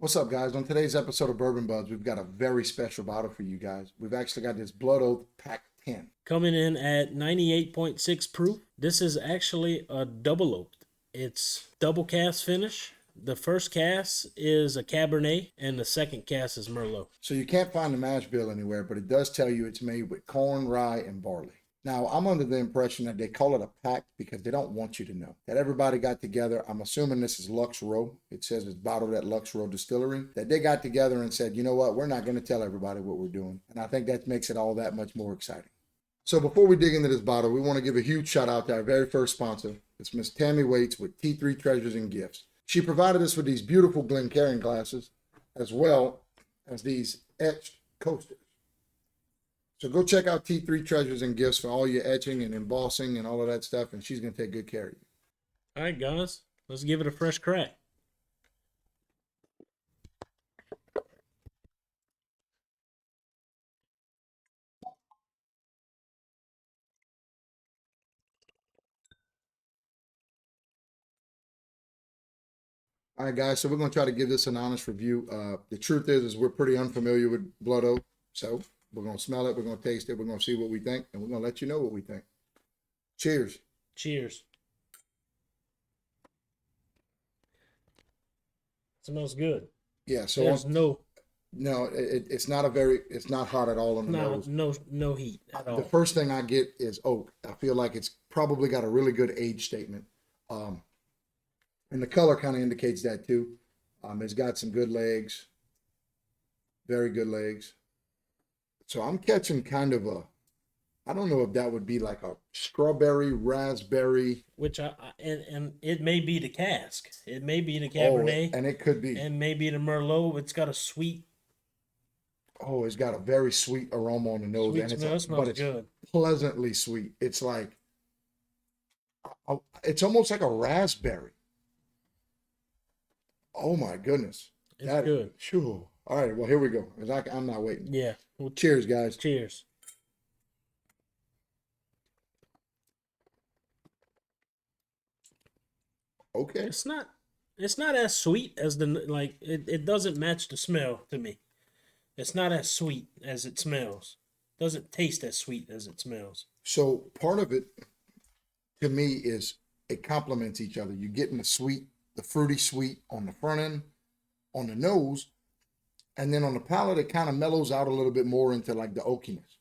What's up, guys? On today's episode of Bourbon Budz, we've got a very special bottle for you guys. We've actually got this Blood Oath Pact 10. Coming in at 98.6 proof. This is actually a double oaked. It's double cast finish. The first cast is a Cabernet and the second cast is Merlot. So you can't find the mash bill anywhere, but it does tell you it's made with corn, rye, and barley. Now, I'm under the impression that they call it a pact because they don't want you to know. That everybody got together. I'm assuming this is Lux Row. It says it's bottled at Lux Row Distillery. That they got together and said, you know what, we're not going to tell everybody what we're doing. And I think that makes it all that much more exciting. So before we dig into this bottle, we want to give a huge shout out to our very first sponsor. It's Miss Tammy Waits with T3 Treasures and Gifts. She provided us with these beautiful Glencairn glasses as well as these etched coasters. So go check out T3 Treasures and Gifts for all your etching and embossing and all of that stuff, and she's going to take good care of you. All right, guys, let's give it a fresh crack. All right, guys, so we're going to try to give this an honest review. The truth is we're pretty unfamiliar with Blood Oath, so we're going to smell it, we're going to taste it, we're going to see what we think, and we're going to let you know what we think. Cheers. Cheers. Smells good. Yeah, so There's it's not hot at all on the nose. no heat at all. The first thing I get is oak. I feel like it's probably got a really good age statement. And the color kind of indicates that too. It's got some good legs, very good legs. So I'm catching kind of I don't know if that would be like a strawberry, raspberry. Which and it may be the cask. It may be the Cabernet. And it could be. And maybe the Merlot. It's got a sweet. Oh, it's got a very sweet aroma on the nose. Sweet smell. It smells good. Pleasantly sweet. It's like, it's almost like a raspberry. Oh my goodness. It's good. Sure. All right, well, here we go. I'm not waiting. Yeah. Well, cheers, guys. Cheers. Okay. It's not as sweet as it doesn't match the smell to me. It's not as sweet as it smells. Doesn't taste as sweet as it smells. So part of it to me is it complements each other. You're getting the fruity sweet on the front end, on the nose, and then on the palate it kind of mellows out a little bit more into like the oakiness.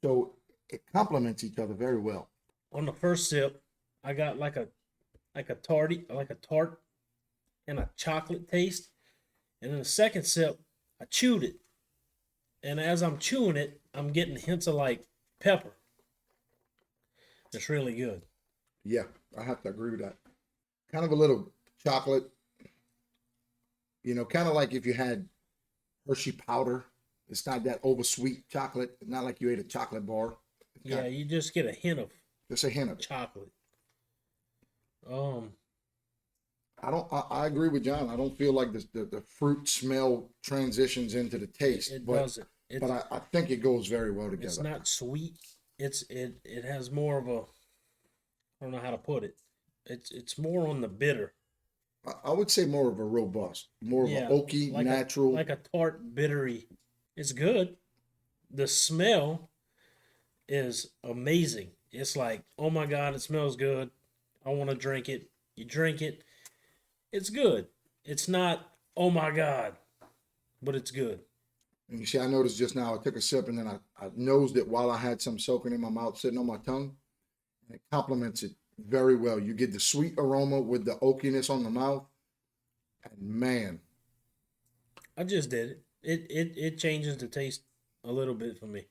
So it complements each other very well. On the first sip, I got like a tart and a chocolate taste. And in the second sip, I chewed it. And as I'm chewing it, I'm getting hints of like pepper. It's really good. Yeah, I have to agree with that. Kind of a little chocolate, kind of like if you had Hershey powder. It's not that oversweet chocolate. It's not like you ate a chocolate bar. Yeah, you just get a hint of chocolate. I agree with John. I don't feel like the fruit smell transitions into the taste. It doesn't. But I think it goes very well together. It's not sweet. It has more of a, I don't know how to put it. It's more on the bitter. I would say more of a robust, more of an oaky, like natural. Like a tart, bittery. It's good. The smell is amazing. It's like, oh my God, it smells good. I want to drink it. You drink it. It's good. It's not, oh my God, but it's good. And you see, I noticed just now, I took a sip and then I nosed it while I had some soaking in my mouth, sitting on my tongue. And it complements it very well. You get the sweet aroma with the oakiness on the mouth. And man. I just did it. It changes the taste a little bit for me.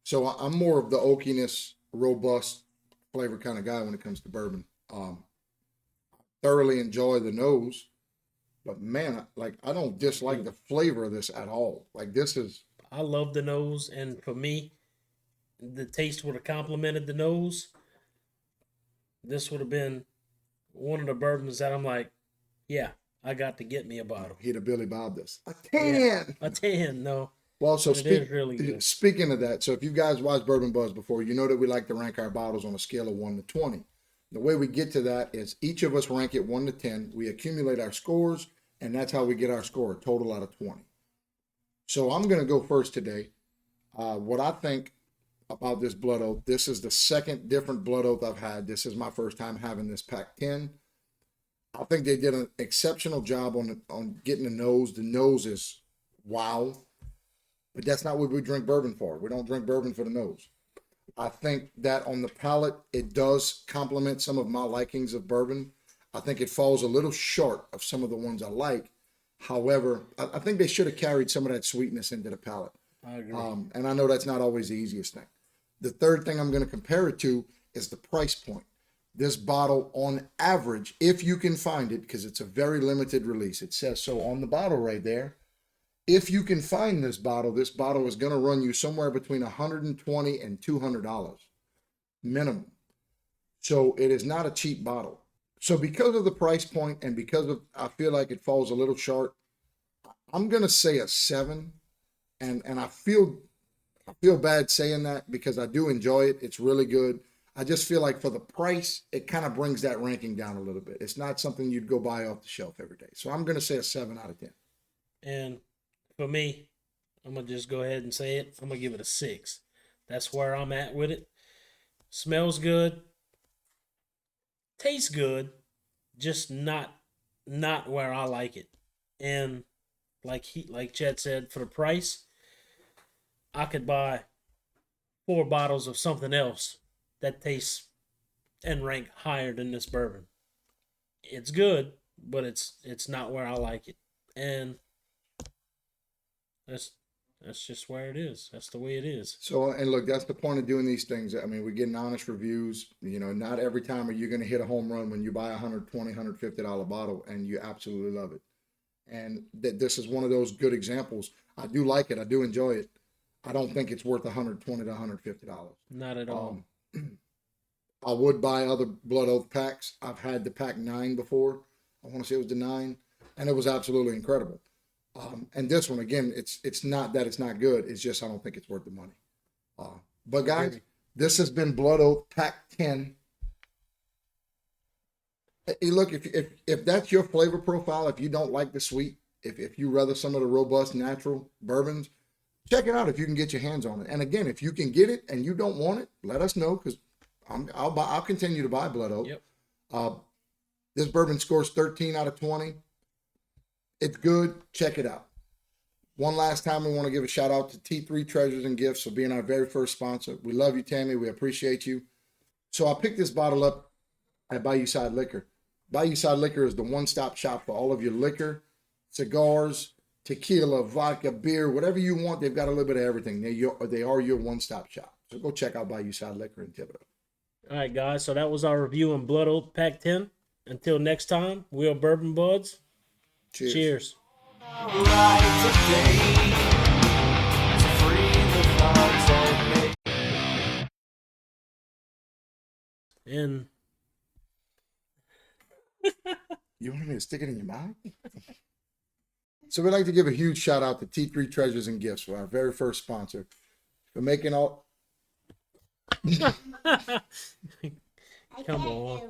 So I'm more of the oakiness, robust flavor kind of guy when it comes to bourbon. Thoroughly enjoy the nose. But man, I don't dislike the flavor of this at all. I love the nose, and for me, the taste would have complemented the nose. This would have been one of the bourbons that I'm like, yeah, I got to get me a bottle. He'd have Billy Bob this. A 10. Yeah, a 10, no. Well, so it is really good. Speaking of that, so if you guys watched Bourbon Buzz before, you know that we like to rank our bottles on a scale of 1 to 20. The way we get to that is each of us rank it 1 to 10. We accumulate our scores, and that's how we get our score, a total out of 20. So I'm going to go first today. What I think about this Blood Oath, this is the second different Blood Oath I've had. This is my first time having this Pack 10. I think they did an exceptional job on getting the nose. The nose is wow, but that's not what we drink bourbon for. We don't drink bourbon for the nose. I think that on the palate, it does complement some of my likings of bourbon. I think it falls a little short of some of the ones I like. However, I think they should have carried some of that sweetness into the palate. I agree. And I know that's not always the easiest thing. The third thing I'm going to compare it to is the price point. This bottle, on average, if you can find it, because it's a very limited release, it says so on the bottle right there. If you can find this bottle is going to run you somewhere between $120 and $200 minimum. So it is not a cheap bottle. So because of the price point and because of, I feel like it falls a little short, I'm going to say a 7. And I feel bad saying that because I do enjoy it. It's really good. I just feel like for the price, it kind of brings that ranking down a little bit. It's not something you'd go buy off the shelf every day. So I'm going to say a 7 out of 10. And for me, I'm going to just go ahead and say it. I'm going to give it a 6. That's where I'm at with it. Smells good. Tastes good. Just not where I like it. And like Chet said, for the price, I could buy 4 bottles of something else that tastes and rank higher than this bourbon. It's good, but it's not where I like it. And that's just where it is. That's the way it is. So, and look, that's the point of doing these things. I mean, we're getting honest reviews. You know, not every time are you going to hit a home run when you buy a $120, $150 bottle and you absolutely love it. And this is one of those good examples. I do like it. I do enjoy it. I don't think it's worth $120 to $150. Not at all. I would buy other Blood Oath packs. I've had the Pack 9 before. I want to say it was the 9, and it was absolutely incredible. And this one, again, it's not that it's not good. It's just I don't think it's worth the money. But guys, this has been Blood Oath Pack 10. Hey, look, if that's your flavor profile, if you don't like the sweet, if you rather some of the robust natural bourbons, check it out if you can get your hands on it. And again, if you can get it and you don't want it, let us know because I'll continue to buy Blood Oath. Yep. This bourbon scores 13 out of 20. It's good. Check it out. One last time, we want to give a shout out to T3 Treasures and Gifts for being our very first sponsor. We love you, Tammy. We appreciate you. So I picked this bottle up at Bayou Side Liquor. Bayou Side Liquor is the one-stop shop for all of your liquor, cigars, tequila, vodka, beer, whatever you want. They've got a little bit of everything. They are your one-stop shop. So go check out Bayou Side Liquor in Thibodeau. All right, guys. So that was our review on Blood Oath Pack 10. Until next time, we're Bourbon Budz. Cheers. Cheers. And you want me to stick it in your mouth? So we'd like to give a huge shout out to T3 Treasures and Gifts for our very first sponsor for making all. come on.